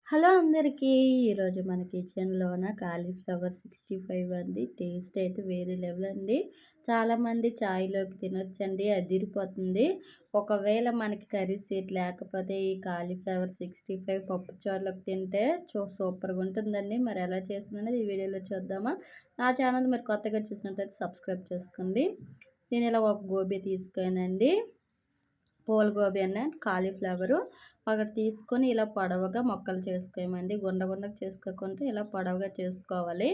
Hello అందరికీ. ఈరోజు మన కిచెన్‌లోన కాలీఫ్లవర్ 65 అండి. టేస్ట్ అయితే వేరే లెవెల్ అండి. చాలామంది చాయ్‌లోకి తినొచ్చండి. అదిరిపోతుంది. ఒకవేళ మనకి కర్రీ సీట్ లేకపోతే ఈ కాలీఫ్లవర్ 65 పప్పుచారులోకి తింటే సూపర్‌గా ఉంటుందండి. మరి ఎలా చేసిందనేది ఈ వీడియోలో చూద్దామా? నా ఛానల్ మీరు కొత్తగా చూసినట్లయితే సబ్స్క్రైబ్ చేసుకోండి. నేను ఇలా ఒక గోబీ తీసుకోనండి. పూల గోబీ అన్న కాలీఫ్లవరు ఒకటి తీసుకొని ఇలా పొడవుగా ముక్కలు చేసుకోమండి. గుండగా చేసుకోకుండా ఇలా పొడవుగా చేసుకోవాలి.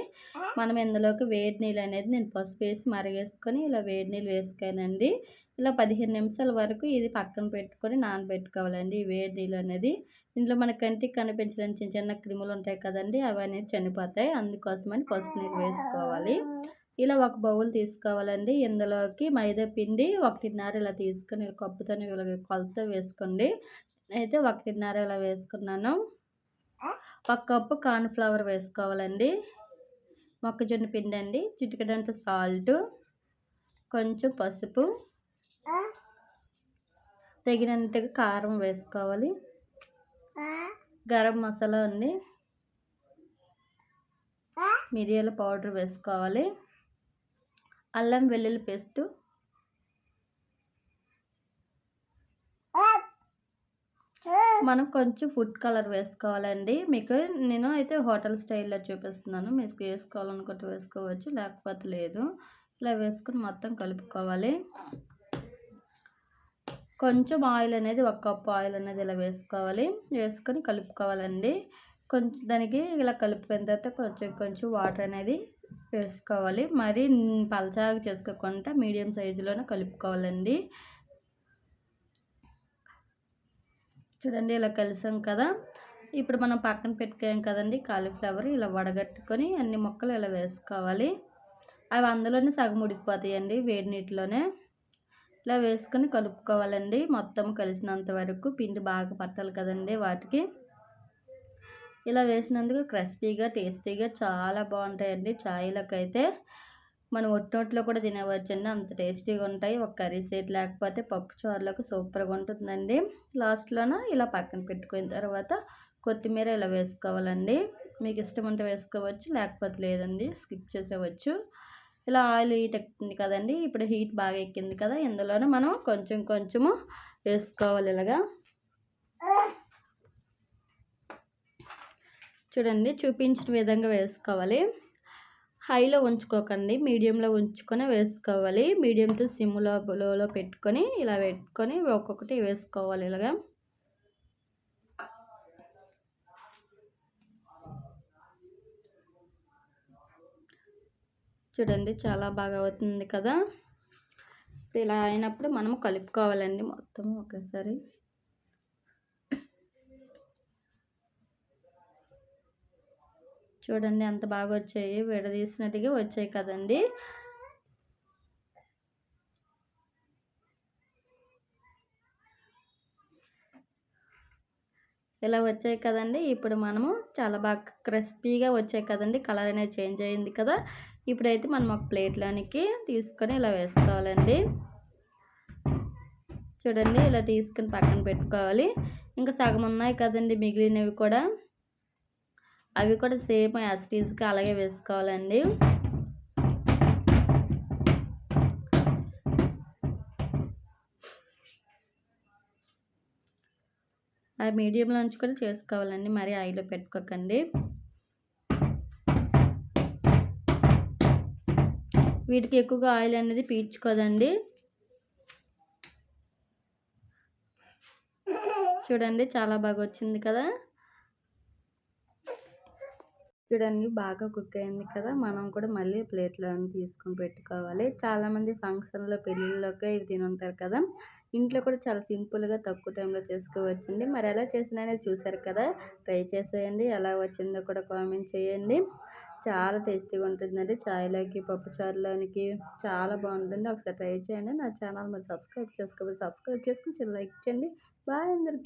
మనం ఇందులోకి వేడి నీళ్ళు అనేది నేను పసుపు వేసి మరిగేసుకొని ఇలా వేడి నీళ్ళు వేసుకోనండి. ఇలా 15 నిమిషాల వరకు ఇది పక్కన పెట్టుకొని నానబెట్టుకోవాలండి. ఈ వేడి నీళ్ళు అనేది ఇందులో మన కంటికి కనిపించలేని చిన్న చిన్న క్రిములు ఉంటాయి కదండి, అవన్నీ చనిపోతాయి. అందుకోసమని పసుపు నీళ్ళు వేసుకోవాలి. ఇలా ఒక బౌల్ తీసుకోవాలండి. ఇందులోకి మైదా పిండి 1:30 ఇలా తీసుకొని కప్పుతోని ఇలాగ కొలత వేసుకోండి. అయితే 1:30 ఇలా వేసుకున్నాను. ఒక కప్పు కార్న్ ఫ్లవర్ వేసుకోవాలండి. మొక్కజొన్న పిండి అండి. చిటికెడంత సాల్ట్, కొంచెం పసుపు, తగినంతగా కారం వేసుకోవాలి. గరం మసాలా అండి, మిరియాల పౌడర్ వేసుకోవాలి. అల్లం వెల్లుల్లి పేస్టు, మనం కొంచెం ఫుడ్ కలర్ వేసుకోవాలండి. మీకు నేను అయితే హోటల్ స్టైల్‌లో చూపిస్తున్నాను. మీకు వేసుకోవాలనుకుంటే వేసుకోవచ్చు, లేకపోతే లేదు. ఇలా వేసుకొని మొత్తం కలుపుకోవాలి. కొంచెం ఆయిల్ అనేది, ఒక కప్పు ఆయిల్ అనేది ఇలా వేసుకోవాలి. వేసుకొని కలుపుకోవాలండి. కొంచెం దానికి ఇలా కలుపుకున్న తర్వాత కొంచెం వాటర్ అనేది వేసుకోవాలి. మరి పలచగా చేసుకోకుండా మీడియం సైజులోనే కలుపుకోవాలండి. చూడండి ఇలా కలిసాం కదా. ఇప్పుడు మనం పక్కన పెట్టుకోం కదండి కాలీఫ్లవర్, ఇలా వడగట్టుకొని అన్ని ముక్కలు ఇలా వేసుకోవాలి. అవి అందులోనే సగం ఉడికిపోతాయండి వేడి నీటిలోనే. ఇలా వేసుకొని కలుపుకోవాలండి మొత్తం కలిసినంత వరకు. పిండి బాగా పట్టాలి కదండి వాటికి. ఇలా వేసినందుకు క్రిస్పీగా టేస్టీగా చాలా బాగుంటాయండి. చాయ్‌లోకి అయితే మనం ఒట్టొట్లో కూడా తినవచ్చండి, అంత టేస్టీగా ఉంటాయి. ఒక కర్రీ సెట్ లేకపోతే పప్పు చారులోకి సూపర్‌గా ఉంటుందండి. లాస్ట్‌లోన ఇలా పక్కన పెట్టుకున్న తర్వాత కొత్తిమీర ఇలా వేసుకోవాలండి. మీకు ఇష్టం ఉంటే వేసుకోవచ్చు, లేకపోతే లేదండి, స్కిప్ చేసేవచ్చు. ఇలా ఆయిల్ హీట్ ఎక్కింది కదండి. ఇప్పుడు హీట్ బాగా ఎక్కింది కదా, ఇందులోనే మనం కొంచెము వేసుకోవాలి ఇలాగా. చూడండి చూపించిన విధంగా వేసుకోవాలి. హైలో ఉంచుకోకండి, మీడియంలో ఉంచుకొని వేసుకోవాలి. మీడియం టు లోలో పెట్టుకొని ఇలా పెట్టుకొని ఒక్కొక్కటి వేసుకోవాలి ఇలాగా. చూడండి చాలా బాగా అవుతుంది కదా. ఇలా అయినప్పుడు మనము కలుపుకోవాలండి మొత్తం ఒకేసారి. చూడండి ఎంత బాగా వచ్చాయి, విడదీసినట్టుగా వచ్చాయి కదండి. ఇలా వచ్చాయి కదండి. ఇప్పుడు మనము చాలా బాగా క్రిస్పీగా వచ్చాయి కదండి. కలర్ అనేది చేంజ్ అయింది కదా. ఇప్పుడైతే మనం ఒక ప్లేట్లోనికి తీసుకొని ఇలా వేసుకోవాలండి. చూడండి ఇలా తీసుకొని పక్కన పెట్టుకోవాలి. ఇంకా సగం ఉన్నాయి కదండి మిగిలినవి కూడా, అవి కూడా సేమ్ యాజ్ ఇట్ ఈజ్‌గా అలాగే వేసుకోవాలండి. అవి మీడియంలో ఉంచుకొని చేసుకోవాలండి, మరి హైలో పెట్టుకోకండి. వీటికి ఎక్కువగా ఆయిల్ అనేది పీల్చుకోదండి. చూడండి చాలా బాగా వచ్చింది కదా. చూడండి బాగా కుక్ అయింది కదా. మనం కూడా మళ్ళీ ప్లేట్లో తీసుకొని పెట్టుకోవాలి. చాలామంది ఫంక్షన్లో పెళ్ళిళ్ళలోకి ఇవి తినుంటారు కదా. ఇంట్లో కూడా చాలా సింపుల్గా తక్కువ టైంలో చేసుకోవచ్చండి. మరి ఎలా చేసిననేది చూసారు కదా. ట్రై చేసేయండి, ఎలా వచ్చిందో కూడా కామెంట్ చేయండి. చాలా టేస్టీగా ఉంటుందండి. చాయ్లోకి పప్పు చారులోనికి చాలా బాగుంటుంది. ఒకసారి ట్రై చేయండి. నా ఛానల్ మీరు సబ్స్క్రైబ్ చేసుకోవాలి, సబ్స్క్రైబ్ చేసుకుని చిన్న లైక్ చేయండి. బాయ్ అందరికీ.